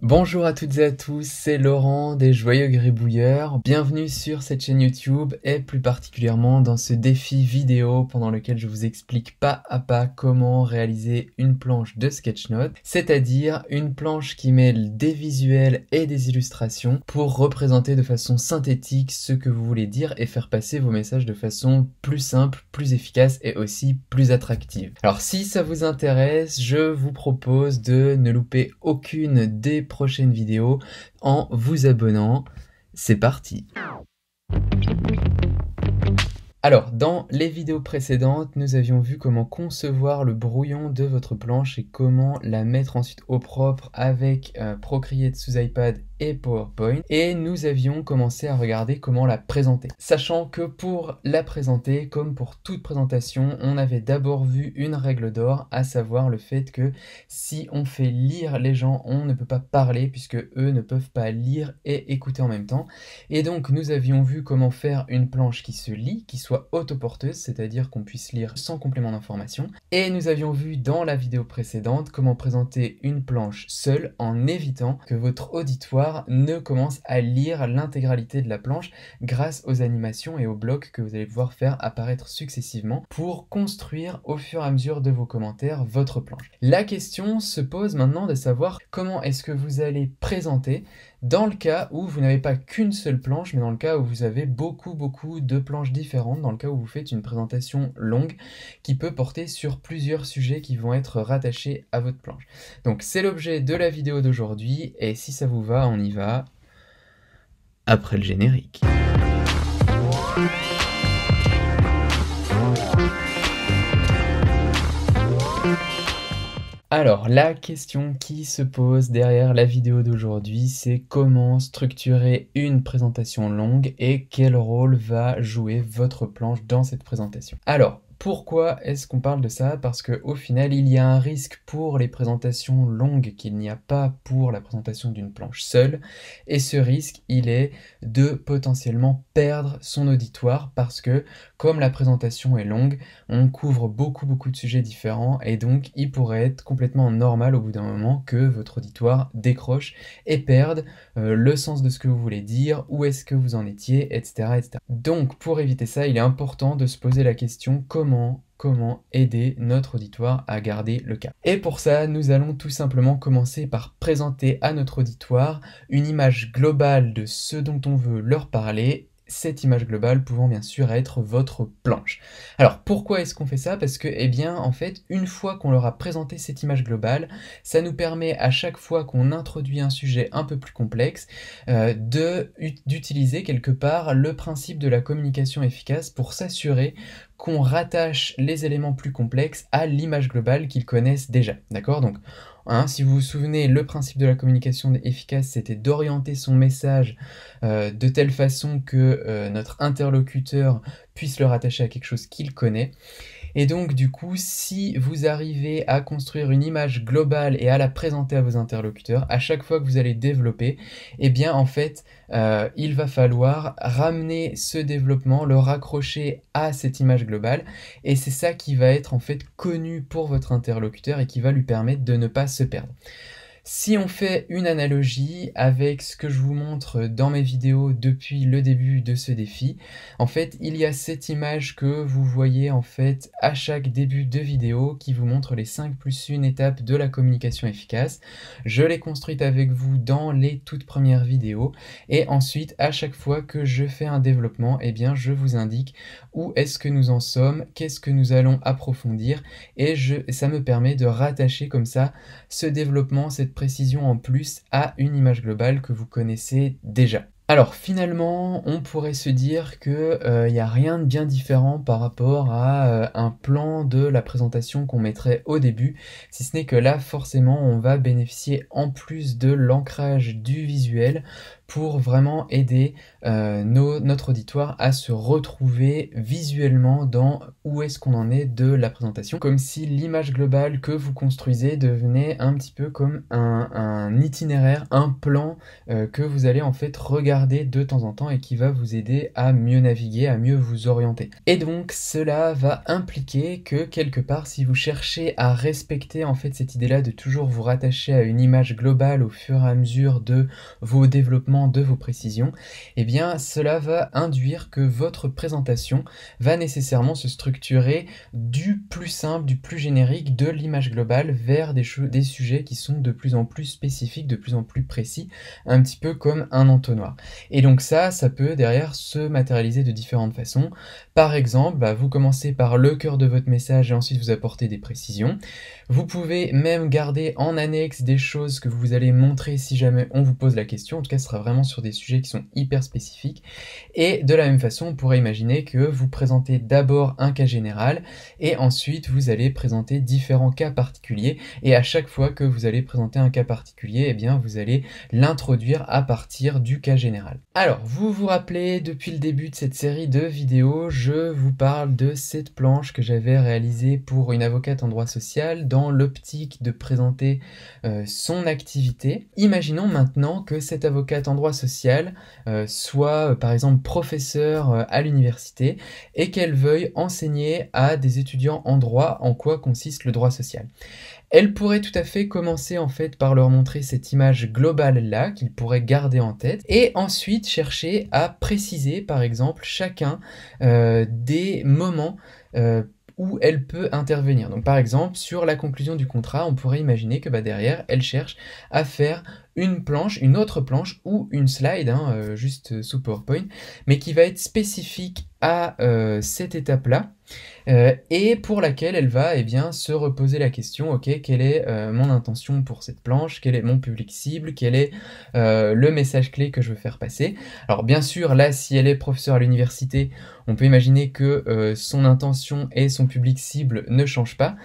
Bonjour à toutes et à tous, c'est Laurent des Joyeux Gribouilleurs. Bienvenue sur cette chaîne YouTube et plus particulièrement dans ce défi vidéo pendant lequel je vous explique pas à pas comment réaliser une planche de sketchnote, c'est-à-dire une planche qui mêle des visuels et des illustrations pour représenter de façon synthétique ce que vous voulez dire et faire passer vos messages de façon plus simple, plus efficace et aussi plus attractive. Alors si ça vous intéresse, je vous propose de ne louper aucune des prochaines vidéos en vous abonnant. C'est parti! Alors, dans les vidéos précédentes, nous avions vu comment concevoir le brouillon de votre planche et comment la mettre ensuite au propre avec Procreate sous iPad et PowerPoint. Et nous avions commencé à regarder comment la présenter. Sachant que pour la présenter, comme pour toute présentation, on avait d'abord vu une règle d'or, à savoir le fait que si on fait lire les gens, on ne peut pas parler puisque eux ne peuvent pas lire et écouter en même temps. Et donc, nous avions vu comment faire une planche qui se lit, qui soit autoporteuse, c'est-à-dire qu'on puisse lire sans complément d'information. Et nous avions vu dans la vidéo précédente comment présenter une planche seule en évitant que votre auditoire ne commence à lire l'intégralité de la planche grâce aux animations et aux blocs que vous allez pouvoir faire apparaître successivement pour construire au fur et à mesure de vos commentaires votre planche. La question se pose maintenant de savoir comment est-ce que vous allez présenter dans le cas où vous n'avez pas qu'une seule planche, mais dans le cas où vous avez beaucoup de planches différentes, dans le cas où vous faites une présentation longue qui peut porter sur plusieurs sujets qui vont être rattachés à votre planche. Donc c'est l'objet de la vidéo d'aujourd'hui, et si ça vous va, on y va après le générique. Alors, la question qui se pose derrière la vidéo d'aujourd'hui, c'est comment structurer une présentation longue et quel rôle va jouer votre planche dans cette présentation. Alors, pourquoi est-ce qu'on parle de ça? Parce qu'au final, il y a un risque pour les présentations longues qu'il n'y a pas pour la présentation d'une planche seule. Et ce risque, il est de potentiellement perdre son auditoire parce que, comme la présentation est longue, on couvre beaucoup de sujets différents et donc il pourrait être complètement normal au bout d'un moment que votre auditoire décroche et perde le sens de ce que vous voulez dire, où est-ce que vous en étiez, etc. Donc pour éviter ça, il est important de se poser la question comment aider notre auditoire à garder le cap. Et pour ça, nous allons tout simplement commencer par présenter à notre auditoire une image globale de ce dont on veut leur parler, cette image globale pouvant bien sûr être votre planche. Alors pourquoi est-ce qu'on fait ça? Parce que, eh bien, en fait, une fois qu'on leur a présenté cette image globale, ça nous permet à chaque fois qu'on introduit un sujet un peu plus complexe, d'utiliser quelque part le principe de la communication efficace pour s'assurer qu'on rattache les éléments plus complexes à l'image globale qu'ils connaissent déjà, d'accord? Donc, si vous vous souvenez, le principe de la communication efficace, c'était d'orienter son message de telle façon que notre interlocuteur puisse le rattacher à quelque chose qu'il connaît. Et donc du coup, si vous arrivez à construire une image globale et à la présenter à vos interlocuteurs, à chaque fois que vous allez développer, eh bien en fait, il va falloir ramener ce développement, le raccrocher à cette image globale, et c'est ça qui va être en fait connu pour votre interlocuteur et qui va lui permettre de ne pas se perdre. Si on fait une analogie avec ce que je vous montre dans mes vidéos depuis le début de ce défi, en fait, il y a cette image que vous voyez en fait à chaque début de vidéo qui vous montre les 5+1 étapes de la communication efficace. Je l'ai construite avec vous dans les toutes premières vidéos et ensuite, à chaque fois que je fais un développement, eh bien, je vous indique où est-ce que nous en sommes, qu'est-ce que nous allons approfondir et ça me permet de rattacher comme ça ce développement, cette précision en plus à une image globale que vous connaissez déjà. Alors finalement, on pourrait se dire que y a rien de bien différent par rapport à un plan de la présentation qu'on mettrait au début, si ce n'est que là forcément on va bénéficier en plus de l'ancrage du visuel pour vraiment aider notre auditoire à se retrouver visuellement dans où est-ce qu'on en est de la présentation, comme si l'image globale que vous construisez devenait un petit peu comme un itinéraire, un plan que vous allez en fait regarder regarder de temps en temps et qui va vous aider à mieux naviguer, à mieux vous orienter. Et donc cela va impliquer que quelque part, si vous cherchez à respecter en fait cette idée-là de toujours vous rattacher à une image globale au fur et à mesure de vos développements, de vos précisions, eh bien cela va induire que votre présentation va nécessairement se structurer du plus simple, du plus générique, de l'image globale vers des sujets qui sont de plus en plus spécifiques, de plus en plus précis, un petit peu comme un entonnoir. Et donc ça peut derrière se matérialiser de différentes façons. Par exemple, vous commencez par le cœur de votre message et ensuite vous apportez des précisions. Vous pouvez même garder en annexe des choses que vous allez montrer si jamais on vous pose la question. En tout cas, ce sera vraiment sur des sujets qui sont hyper spécifiques. Et de la même façon, on pourrait imaginer que vous présentez d'abord un cas général et ensuite vous allez présenter différents cas particuliers. Et à chaque fois que vous allez présenter un cas particulier, eh bien vous allez l'introduire à partir du cas général. Alors, vous vous rappelez, depuis le début de cette série de vidéos, je vous parle de cette planche que j'avais réalisée pour une avocate en droit social dans l'optique de présenter son activité. Imaginons maintenant que cette avocate en droit social soit par exemple professeure à l'université et qu'elle veuille enseigner à des étudiants en droit en quoi consiste le droit social. Elle pourrait tout à fait commencer en fait par leur montrer cette image globale là qu'ils pourraient garder en tête et ensuite chercher à préciser par exemple chacun des moments où elle peut intervenir. Donc par exemple, sur la conclusion du contrat, on pourrait imaginer que derrière, elle cherche à faire une planche, une autre planche ou une slide, juste sous PowerPoint, mais qui va être spécifique à cette étape-là, et pour laquelle elle va se reposer la question, ok, quelle est mon intention pour cette planche, quel est mon public cible, quel est le message clé que je veux faire passer. Alors bien sûr, là, si elle est professeure à l'université, on peut imaginer que son intention et son public cible ne changent pas.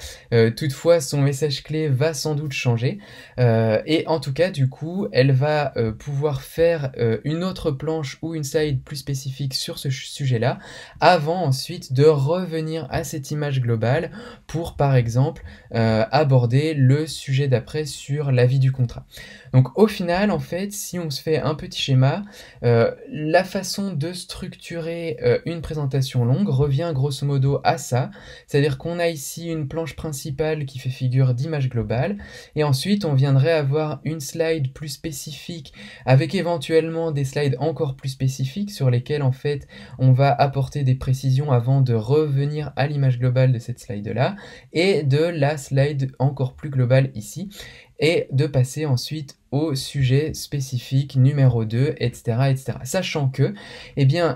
Toutefois, son message clé va sans doute changer. Et en tout cas, du coup, elle va pouvoir faire une autre planche ou une slide plus spécifique sur ce sujet-là, avant ensuite de revenir à cette image globale pour, par exemple, aborder le sujet d'après sur l'avis du contrat. Donc au final, en fait, si on se fait un petit schéma, la façon de structurer une présentation longue revient grosso modo à ça, c'est-à-dire qu'on a ici une planche principale qui fait figure d'image globale, et ensuite on viendrait avoir une slide plus spécifique, avec éventuellement des slides encore plus spécifiques sur lesquels en fait on va apporter des précisions avant de revenir à l'image globale de cette slide-là, et de la slide encore plus globale ici, et de passer ensuite au sujet spécifique numéro 2, etc., etc. Sachant que,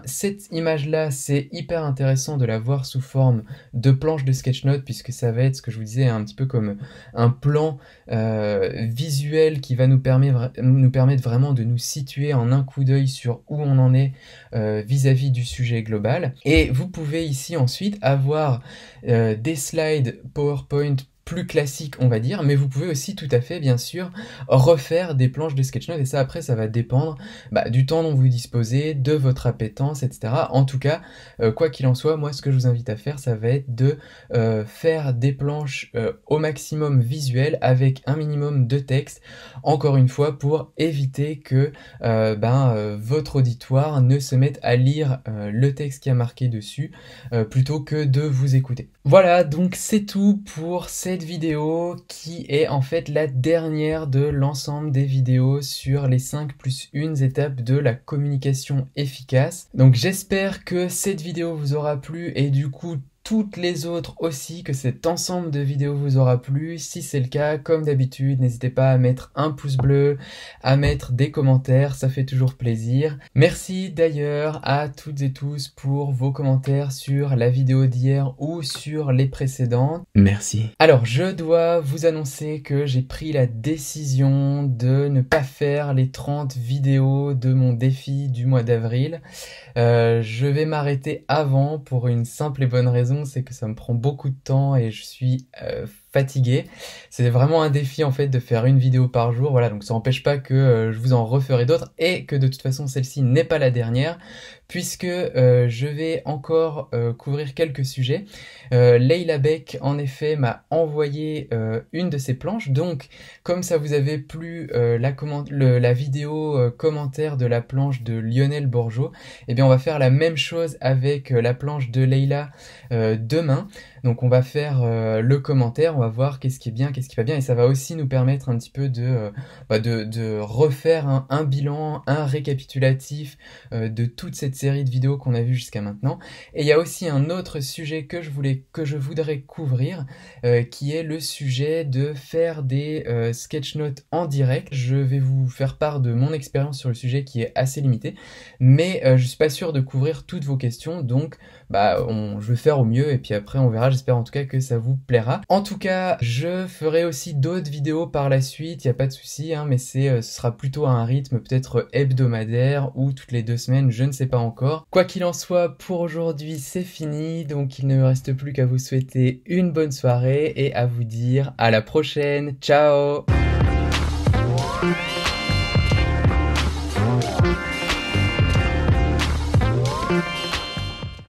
cette image-là, c'est hyper intéressant de la voir sous forme de planche de sketchnote, puisque ça va être, ce que je vous disais, un petit peu comme un plan visuel qui va nous permettre vraiment de nous situer en un coup d'œil sur où on en est vis-à-vis du sujet global. Et vous pouvez ici ensuite avoir des slides PowerPoint plus classique, on va dire, mais vous pouvez aussi tout à fait, bien sûr, refaire des planches de sketchnote, et ça après ça va dépendre du temps dont vous disposez, de votre appétence, etc. En tout cas, quoi qu'il en soit, moi ce que je vous invite à faire, ça va être de faire des planches au maximum visuelles avec un minimum de texte, encore une fois pour éviter que votre auditoire ne se mette à lire le texte qui a marqué dessus plutôt que de vous écouter. Voilà, donc c'est tout pour cette vidéo qui est en fait la dernière de l'ensemble des vidéos sur les 5+1 étapes de la communication efficace. Donc j'espère que cette vidéo vous aura plu et du coup toutes les autres aussi, que cet ensemble de vidéos vous aura plu. Si c'est le cas, comme d'habitude, n'hésitez pas à mettre un pouce bleu, à mettre des commentaires, ça fait toujours plaisir. Merci d'ailleurs à toutes et tous pour vos commentaires sur la vidéo d'hier ou sur les précédentes. Merci. Alors, je dois vous annoncer que j'ai pris la décision de ne pas faire les 30 vidéos de mon défi du mois d'avril. Je vais m'arrêter avant pour une simple et bonne raison, c'est que ça me prend beaucoup de temps et je suis fatigué. C'est vraiment un défi en fait de faire une vidéo par jour, voilà, donc ça n'empêche pas que je vous en referai d'autres et que de toute façon celle-ci n'est pas la dernière puisque je vais encore couvrir quelques sujets. Leila Beck en effet m'a envoyé une de ses planches, donc comme ça vous avait plu la vidéo commentaire de la planche de Lionel Borjo, eh bien on va faire la même chose avec la planche de Leila demain. Donc on va faire le commentaire, on va voir qu'est-ce qui est bien, qu'est-ce qui va bien, et ça va aussi nous permettre un petit peu de refaire un bilan, un récapitulatif de toute cette série de vidéos qu'on a vues jusqu'à maintenant. Et il y a aussi un autre sujet que je voudrais couvrir, qui est le sujet de faire des sketch notes en direct. Je vais vous faire part de mon expérience sur le sujet qui est assez limitée, mais je suis pas sûr de couvrir toutes vos questions, donc je vais faire au mieux et puis après on verra. J'espère en tout cas que ça vous plaira. En tout cas, je ferai aussi d'autres vidéos par la suite, il n'y a pas de souci, hein, mais ce sera plutôt à un rythme peut-être hebdomadaire ou toutes les 2 semaines, je ne sais pas encore. Quoi qu'il en soit, pour aujourd'hui c'est fini, donc il ne me reste plus qu'à vous souhaiter une bonne soirée et à vous dire à la prochaine. Ciao!